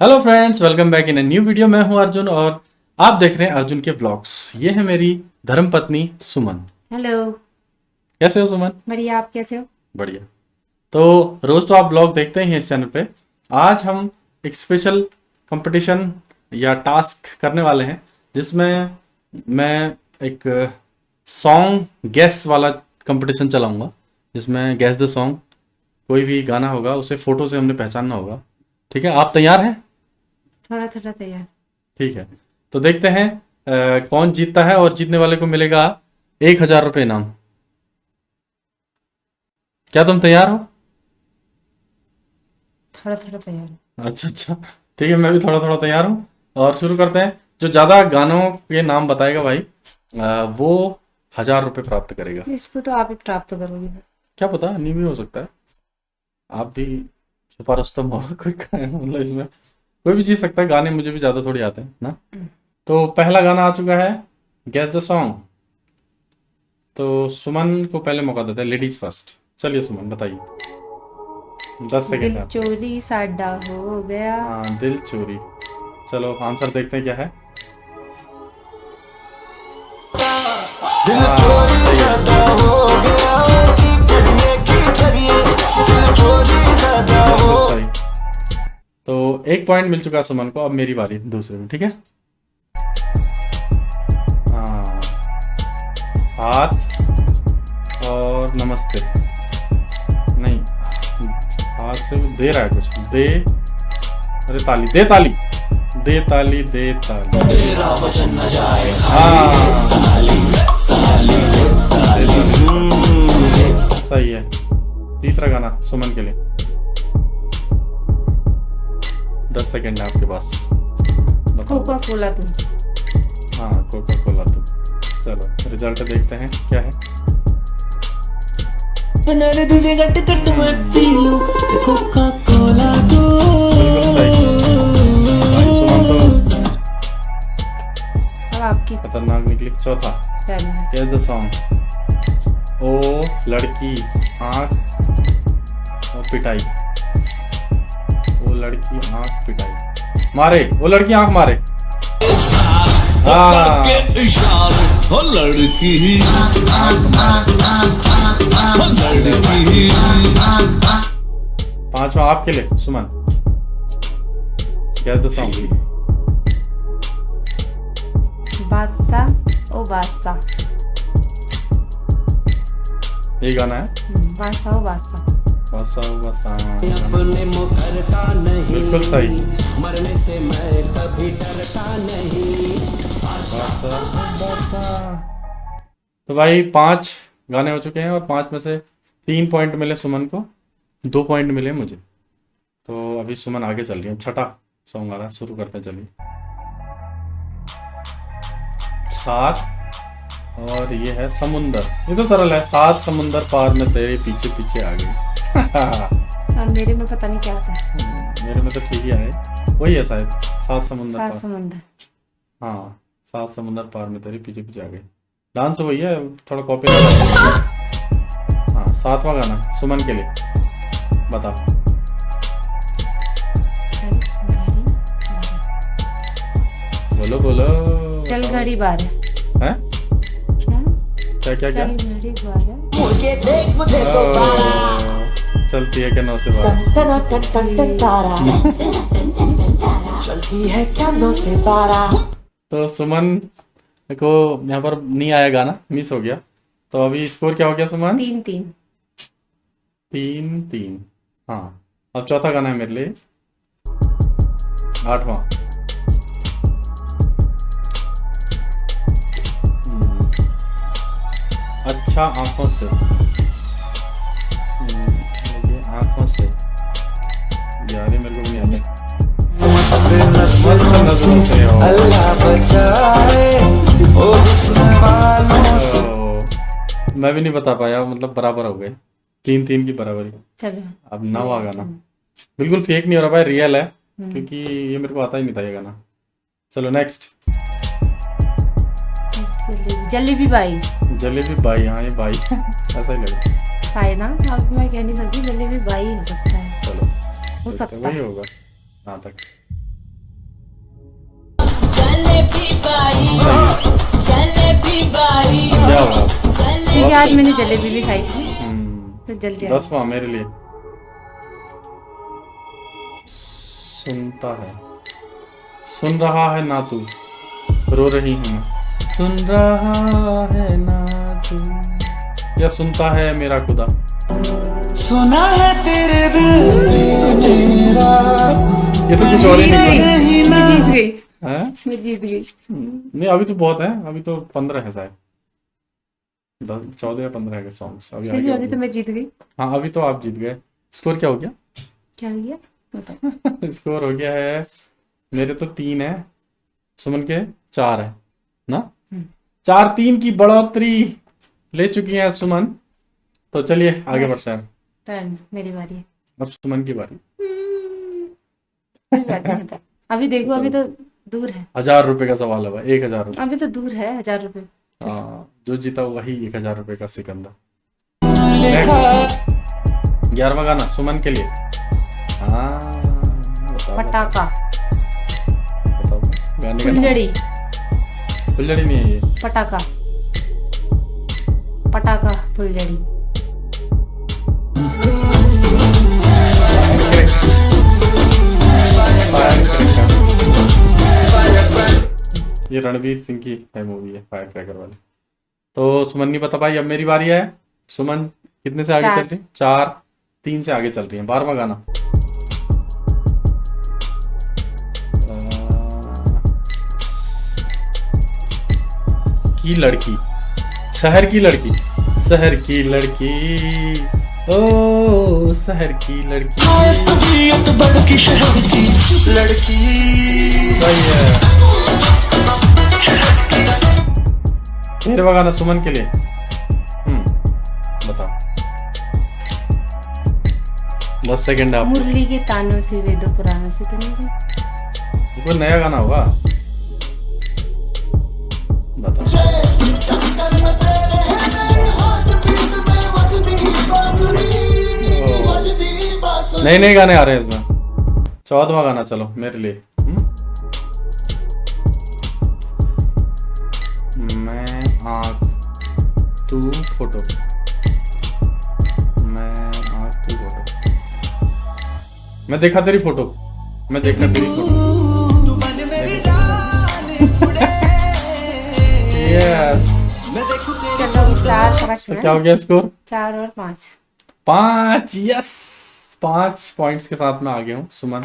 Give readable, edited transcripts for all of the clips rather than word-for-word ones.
Hello friends, welcome back in a new video. मैं हूं अर्जुन और आप देख रहे हैं अर्जुन के ब्लॉग्स। ये है मेरी धर्मपत्नी सुमन। हेलो। कैसे हो सुमन? बढ़िया, आप कैसे हो? बढ़िया। तो रोज तो आप ब्लॉग देखते ही हैं इस चैनल पे। आज हम एक स्पेशल कंपटीशन या टास्क करने वाले हैं जिसमें मैं एक सॉन्ग गैस वाला कंपटीशन चलाऊंगा, जिसमें गैस द सॉन्ग, कोई भी गाना होगा उसे फोटो से हमने पहचानना होगा। ठीक है, आप तैयार हैं? थोड़ा थोड़ा तैयार। ठीक है, तो देखते हैं कौन जीतता है और जीतने वाले को मिलेगा 1,000 रुपये इनाम। क्या तुम तैयार हो? थोड़ा थोड़ा तैयार। अच्छा अच्छा, ठीक है, मैं भी थोड़ा थोड़ा तैयार हूँ। और शुरू करते हैं। जो ज़्यादा गानों के नाम बताएगा भाई, वो 1,000 रुपये प्राप्त करेगा। इसको तो आप ही प्राप्त करोगे। क्या पता, नहीं भी हो सकता है। आप भी छुपा रुस्तम हो कोई मतलब इसमें कोई भी जीत सकता है। गाने मुझे भी ज़्यादा थोड़ी आते हैं ना। तो पहला गाना आ चुका है, गैस द सॉन्ग। तो सुमन को पहले मौका देते हैं, लेडीज फर्स्ट। चलिए सुमन, बताइए। 10 सेकेंड दिल है आपके। चोरी साडा हो गया। हाँ, दिल चोरी। चलो आंसर देखते हैं क्या है। दिल हाँ, चोरी सही है। ज्यादा हो गया की करिए दिल चोरी ज्यादा बिल्कुल हो। सही। तो 1 पॉइंट मिल चुका है सुमन को। अब मेरी बारी दूसरे में, ठीक है। हाँ, हाथ और नमस्ते। नहीं, हाथ से दे रहा है कुछ। दे, अरे ताली दे, ताली दे, ताली दे, ताली। तेरा वचन न जाए हाँ, दे ताली। सही है। तीसरा गाना सुमन के लिए। 10 सेकेंड है आपके पास, बताओ। कोका कोला तुम। हाँ, कोका कोला तुम। चलो रिजल्ट देखते हैं क्या है। बना रे तुझे गट गट मैं पी लूं कोका कोला तू। बिल्कुल सही। भाई सुमन तो अब आपकी खतरनाक निकली। चौथा, टर्न है। Guess the song. ओ लड़की, आँख और पिटाई। वो लड़की, आँख, पिटाई। मारे, वो लड़की, आँख मारे। हाँ, हो लड़की लड़की। पांचवा आपके लिए सुमन। Guess the song. बादशाह ओ बादशाह। ये गाना है। बादशाह ओ बादशाह। बसा बसा। अपने मुकरता नहीं बिल्कुल सही। मरने से मैं कभी डरता नहीं। बसा बसा। तो भाई 5 गाने हो चुके हैं और 5 में से 3 पॉइंट मिले सुमन को, 2 पॉइंट मिले मुझे। तो अभी सुमन आगे चल रही है। छठा सॉन्ग आ रहा है, शुरू करते हैं। चलिए। 7 और ये है समुंदर। ये तो सरल है। 7 समुंदर पार में तेरे पीछे पीछे आ गई। और मेरे में पता नहीं क्या था। मेरे में तो ठीक ही आए। वही है शायद, 7 समुंदर सात पार। समंदर। हाँ, 7 समुंदर पार में तेरे पीछे पीछे आ गई। डांस वही है, थोड़ा कॉपी लगा। हाँ, 7वां गाना सुमन के लिए, बताओ। चल घड़ी बारह। बोलो बोलो। चल घड़ी बारह। हैं? क्या क्या क्या? चल घड़ी बारह। मुझे देख मुझे दोबारा चलती है क्या 9 से 12? टन टन टन टन तारा चलती है क्या 9 से 12। तो सुमन को यहाँ पर नहीं आया, गाना मिस हो गया। तो अभी स्कोर क्या हो गया सुमन? 3-3। 3-3। हाँ, अब चौथा गाना है मेरे लिए, 8वां। अच्छा आंखों से। ये आंखों से यार, ये मेरे को भी नहीं आता। मस्त मस्त नजरों नजरों से से हो। अल्लाह बचाए ओ हुस्न वालों से। ओ, मैं भी नहीं बता पाया, मतलब बराबर हो गए। 3-3 की बराबरी। चलो अब 9वां गाना बिल्कुल फेक नहीं हो रहा भाई, रियल है, क्योंकि ये मेरे को आता ही नहीं था ये गाना। चलो next. Jalebi by. Jalebi by. हाँ, ये बाई ऐसा ही लगा। शायद ना, अब मैं कह नहीं सकती। जलेबी बाई हो सकता है। चलो हो देखते हैं, सकता वही है। होगा जहाँ तक। क्या हुआ? क्योंकि आज मैंने जलेबी भी खाई थी तो जल्दी आ 10वां मेरे लिए। सुनता है, सुन रहा है ना तू, रो रही हूँ मैं। सुन रहा है ना तू, या सुनता है मेरा खुदा। सुना है तेरे दिल में मेरा ये तो कुछ और ही गई। नहीं मैं जीत गई, है। मैं जीत गई। नहीं अभी तो बहुत है, अभी तो 15 है शायद, 14 या 15 के सॉन्ग्स अभी फिर भी आगे अभी तो होंगे। मैं जीत गई। हाँ अभी तो आप जीत गए। स्कोर क्या हो गया? क्या हो गया बताओ। स्कोर हो गया है, मेरे तो 3 है, सुमन के 4 है ना। 4-3 की बढ़ोतरी ले चुकी है सुमन। तो चलिए आगे बढ़ते हैं। टर्न मेरी बारी है। अब सुमन की बारी। कोई बात नहीं होता। अभी देखो अभी तो दूर है, 1000 रुपए का सवाल है भाई, 1000 रुपए। अभी तो दूर है 1000 रुपए। हाँ जो जीता वही 1000 रुपए का सिकंदर। लिखा 11वां गाना सुमन के लिए। हाँ बताओ पटाखा, बताओ गाने का नाम। फुलझड़ी, फुलझड़ी नहीं है ये। पटाखा, पटाखा, फुलझड़ी। ये रणवीर सिंह की है मूवी है, फायर क्रैकर वाली। तो सुमन नहीं बता पाई, अब मेरी बारी है। सुमन कितने से आगे 4 चल रही है? 4-3 से आगे चल रही है। 12वां गाना। की लड़की, शहर की लड़की, शहर की लड़की, ओ शहर की लड़की। तबीयत बड़की शहर की लड़की सही है। 13वां गाना सुमन के लिए। बताओ 10 सेकंड है आपको। मुरली के तानों से वेदों पुराणों से तो नहीं। ये कोई नया गाना होगा, बताओ। चक्कर में तेरे मेरे हार्ट बीट में वजदी बांसुरी नए नए गाने आ रहे हैं इसमें। 14वां गाना चलो मेरे लिए। मैं आँख तू फोटो, मैं आँख तू फोटो, मैं देखा तेरी फोटो, मैं देखा तेरी फोटो। तू बन मेरी जान कुड़े यस। मैं देखूं तेरी चलो 4-5 तो क्या हो गया स्कोर? 4 और 5। 5। यस 5 पॉइंट्स के साथ मैं आ गया हूँ सुमन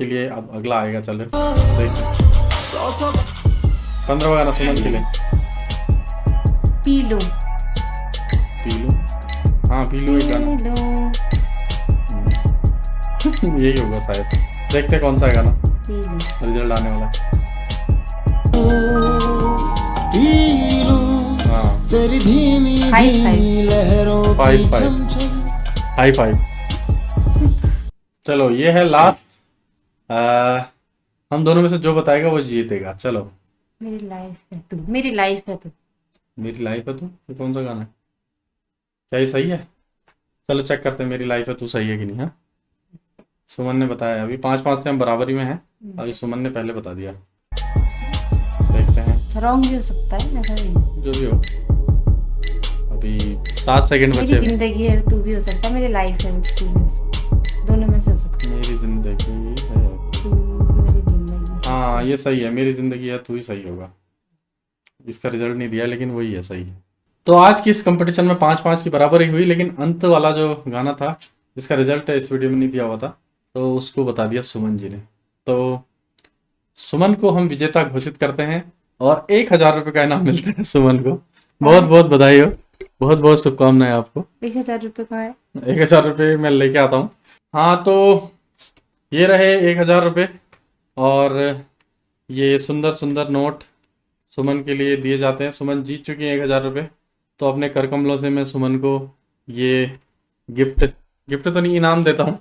के लिए। अब अगला आएगा, चलो देखते हैं। 15वां गाना सुमन के लिए। पी लूं, पीलू, हाँ पीलू एक गाना। पी लूं, यही होगा शायद। देखते हैं कौन सा है गाना, पी लूं। रिजल्ट आने वाला पीलू है। हाँ तेरी धीमी हाई धीमी फाइव। लहरों की फाइव फाइव। चमचम हाई फाइव। चलो ये है लास्ट। हम दोनों में से जो बताएगा वो जीतेगा। चलो मेरी लाइफ है तू, मेरी लाइफ है तू। मेरी लाइफ है तू, ये कौन सा गाना है? क्या ये सही है? चलो चेक करते हैं मेरी लाइफ है तू सही है कि नहीं। हाँ सुमन ने बताया, अभी 5-5 से हम बराबरी में हैं। अभी सुमन ने पहले बता दिया, देखते हैं रॉन्ग भी हो सकता है, ऐसा भी नहीं। जो भी हो। अभी 7 सेकंड मेरी बचे हैं। जिंदगी है तू भी हो सकता है, मेरी लाइफ है तू भी हो सकता है। दोनों में से हो सकता मेरी जिंदगी है। है। तू मेरी जिंदगी। हाँ ये सही है, मेरी जिंदगी है तू ही सही होगा। इसका रिजल्ट नहीं दिया लेकिन वही है, सही है। तो आज की इस कंपटीशन में 5-5 की बराबरी हुई, लेकिन अंत वाला जो गाना था जिसका रिजल्ट इस वीडियो में नहीं दिया हुआ था, तो उसको बता दिया सुमन जी ने। तो सुमन को हम विजेता घोषित करते हैं और 1000 रुपये का इनाम मिलता है सुमन को। बहुत बहुत बधाई हो, बहुत बहुत शुभकामनाएं आपको। 1000 रुपये का है। 1000 रुपये मैं लेके आता हूँ। हाँ तो ये रहे 1000 रुपये और ये सुंदर सुंदर नोट सुमन के लिए दिए जाते हैं। सुमन जीत चुकी है 1000 रुपये, तो अपने कर कमलों से मैं सुमन को ये गिफ्ट तो नहीं, इनाम देता हूँ।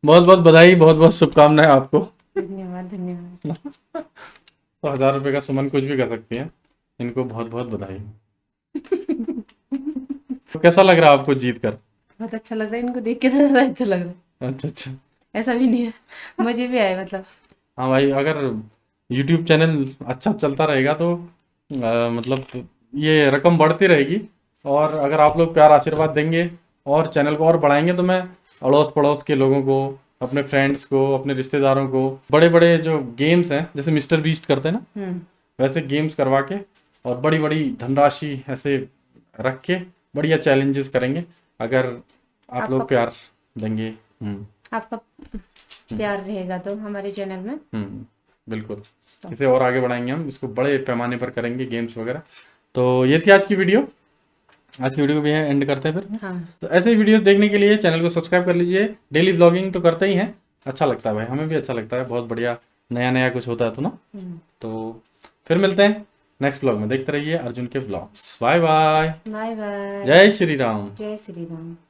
बहुत बहुत बधाई, बहुत बहुत शुभकामनाएं आपको। धन्यवाद धन्यवाद। तो 1000 रुपये का सुमन कुछ भी कर सकती है। इनको बहुत बहुत बधाई। तो कैसा लग रहा है आपको जीत कर? बहुत अच्छा लग रहा है, इनको देख के तो ज़्यादा अच्छा लग रहा है। अच्छा अच्छा। ऐसा भी नहीं है, मजे भी आए मतलब। हाँ भाई, अगर यूट्यूब चैनल अच्छा चलता रहेगा तो मतलब ये रकम बढ़ती रहेगी। और अगर आप लोग प्यार आशीर्वाद देंगे और चैनल को और बढ़ाएंगे तो मैं अड़ोस पड़ोस के लोगों को, अपने फ्रेंड्स को, अपने रिश्तेदारों को बड़े बड़े जो गेम्स हैं जैसे मिस्टर बीस्ट करते हैं ना, वैसे गेम्स करवा के और बड़ी बड़ी धनराशि ऐसे रख के बढ़िया चैलेंजेस करेंगे अगर आप लोग प्यार देंगे। आपका प्यार रहेगा तो हमारे चैनल में। बिल्कुल, इसे और आगे बढ़ाएंगे, हम इसको बड़े पैमाने पर करेंगे गेम्स वगैरह। तो ये थी आज की वीडियो। आज की वीडियो को भी एंड करते हैं फिर। हाँ। तो ऐसे ही वीडियोस देखने के लिए चैनल को सब्सक्राइब कर लीजिए। डेली ब्लॉगिंग तो करते ही हैं, अच्छा लगता है भाई, हमें भी अच्छा लगता है, बहुत बढ़िया नया नया कुछ होता है तो ना। तो फिर मिलते हैं नेक्स्ट ब्लॉग में, देखते रहिए अर्जुन के blogs. Bye bye. Bye bye. जय श्री राम। जय श्री राम।